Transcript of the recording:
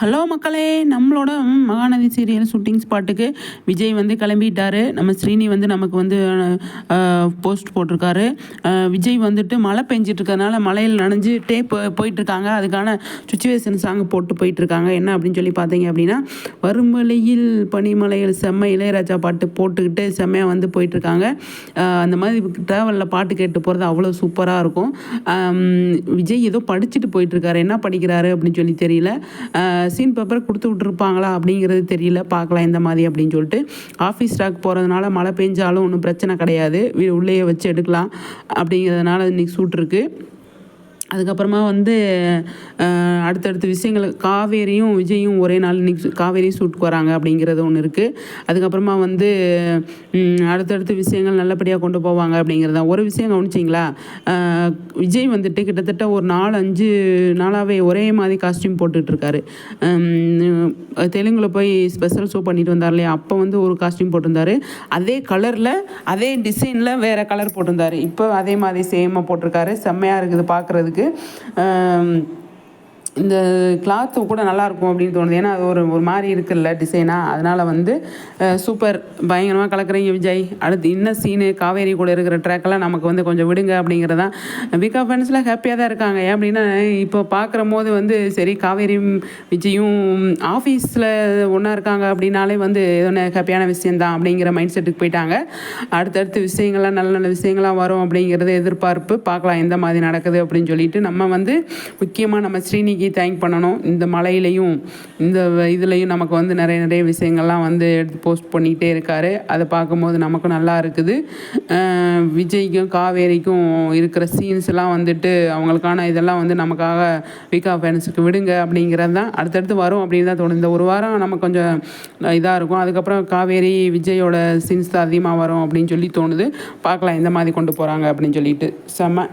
Hello மக்களே, நம்மளோட Mahanadi serial shooting ஸ்பாட்டுக்கு விஜய் வந்து கிளம்பிட்டாரு. நம்ம ஸ்ரீனி வந்து நமக்கு வந்து போஸ்ட் போட்டிருக்காரு. விஜய் வந்துட்டு மழை பெஞ்சிட்டு இருக்கிறதுனால மழையில் நனைஞ்சிட்டே போயிட்டுருக்காங்க. அதுக்கான சுச்சுவேஷன் சாங் போட்டு போயிட்டுருக்காங்க. என்ன அப்படின்னு சொல்லி பார்த்தீங்க அப்படின்னா, வறுமலையில் பனிமலையில் செம்ம இளையராஜா பாட்டு போட்டுக்கிட்டு செம்மையாக வந்து போயிட்டுருக்காங்க. அந்த மாதிரி ட்ராவலில் பாட்டு கேட்டு போகிறது அவ்வளோ சூப்பராக இருக்கும். விஜய் ஏதோ படிச்சுட்டு போயிட்டுருக்காரு. என்ன படிக்கிறாரு அப்படின்னு சொல்லி தெரியல. சீன் பேப்பர் கொடுத்து விட்ருப்பாங்களா அப்படிங்கிறது தெரியல. பார்க்கலாம் இந்த மாதிரி அப்படின்னு சொல்லிட்டு. ஆஃபீஸ் ஸ்டாக் போகிறதுனால மழை பெஞ்சாலும் ஒன்றும் பிரச்சனை கிடையாது, உள்ளேயே வச்சு எடுக்கலாம் அப்படிங்கிறதுனால இன்றைக்கி ஷூட் இருக்குது. அதுக்கப்புறமா வந்து அடுத்தடுத்த விஷயங்கள் காவேரியும் விஜயும் ஒரே நாள் இன்றைக்கி காவேரியும் ஷூட்டுக்கு வராங்க அப்படிங்கிறது ஒன்று இருக்குது. அதுக்கப்புறமா வந்து அடுத்தடுத்த விஷயங்கள் நல்லபடியாக கொண்டு போவாங்க அப்படிங்கிறது தான். ஒரு விஷயம் கவனிச்சிங்களா, விஜய் வந்துட்டு கிட்டத்தட்ட ஒரு 4-5 நாளாகவே ஒரே மாதிரி காஸ்டியூம் போட்டுட்ருக்காரு. தெலுங்கில் போய் ஸ்பெஷல் ஷோ பண்ணிட்டு வந்தார் இல்லையா, அப்போ வந்து ஒரு காஸ்டியூம் போட்டிருந்தார். அதே கலரில் அதே டிசைனில் வேறு கலர் போட்டிருந்தார். இப்போ அதே மாதிரி சேமாக போட்டிருக்காரு. செம்மையாக இருக்குது பார்க்குறதுக்கு. இந்த கிளாத்து கூட நல்லாயிருக்கும் அப்படின்னு தோணுது. ஏன்னா அது ஒரு மாதிரி இருக்குல்ல டிசைனாக. அதனால் வந்து சூப்பர், பயங்கரமாக கலக்குறீங்க விஜய். அடுத்து இன்னும் சீனு காவேரி கூட இருக்கிற ட்ராக்கெல்லாம் நமக்கு வந்து கொஞ்சம் விடுங்க அப்படிங்கிறதான். பிகா ஃபேன்ஸ்லாம் ஹாப்பியாக தான் இருக்காங்க. ஏன் அப்படின்னா, இப்போ பார்க்குற போது வந்து சரி காவேரியும் விஜயும் ஆஃபீஸில் ஒன்றா இருக்காங்க அப்படின்னாலே வந்து எதோ ஹாப்பியான விஷயந்தான் அப்படிங்கிற மைண்ட் செட்டுக்கு போயிட்டாங்க. அடுத்தடுத்து விஷயங்கள்லாம் நல்ல நல்ல விஷயங்களாக வரும் அப்படிங்கிறது எதிர்பார்ப்பு. பார்க்கலாம் எந்த மாதிரி நடக்குது அப்படின்னு சொல்லிட்டு. நம்ம வந்து முக்கியமாக நம்ம ஸ்ரீனிக்கு தேங்க் பண்ணணும். இந்த மலையிலையும் இந்த இதுலேயும் நமக்கு வந்து நிறைய விஷயங்கள்லாம் வந்து எடுத்து போஸ்ட் பண்ணிகிட்டே இருக்கார். அதை பார்க்கும்போது நமக்கும் நல்லா இருக்குது. விஜய்க்கும் காவேரிக்கும் இருக்கிற சீன்ஸ்லாம் வந்துட்டு அவங்களுக்கான இதெல்லாம் வந்து நமக்காக விகா ஃபேன்ஸுக்கு விடுங்க அப்படிங்கிறது தான். அடுத்தடுத்து வரும் அப்படின்னு தான் தோணுது. இந்த ஒரு வாரம் நமக்கு கொஞ்சம் இதாக இருக்கும். அதுக்கப்புறம் காவேரி விஜயோட சீன்ஸ் தான் அதிகமாக வரும் அப்படின்னு சொல்லி தோணுது. பார்க்கலாம் எந்த மாதிரி கொண்டு போகிறாங்க அப்படின்னு சொல்லிட்டு. செம்ம.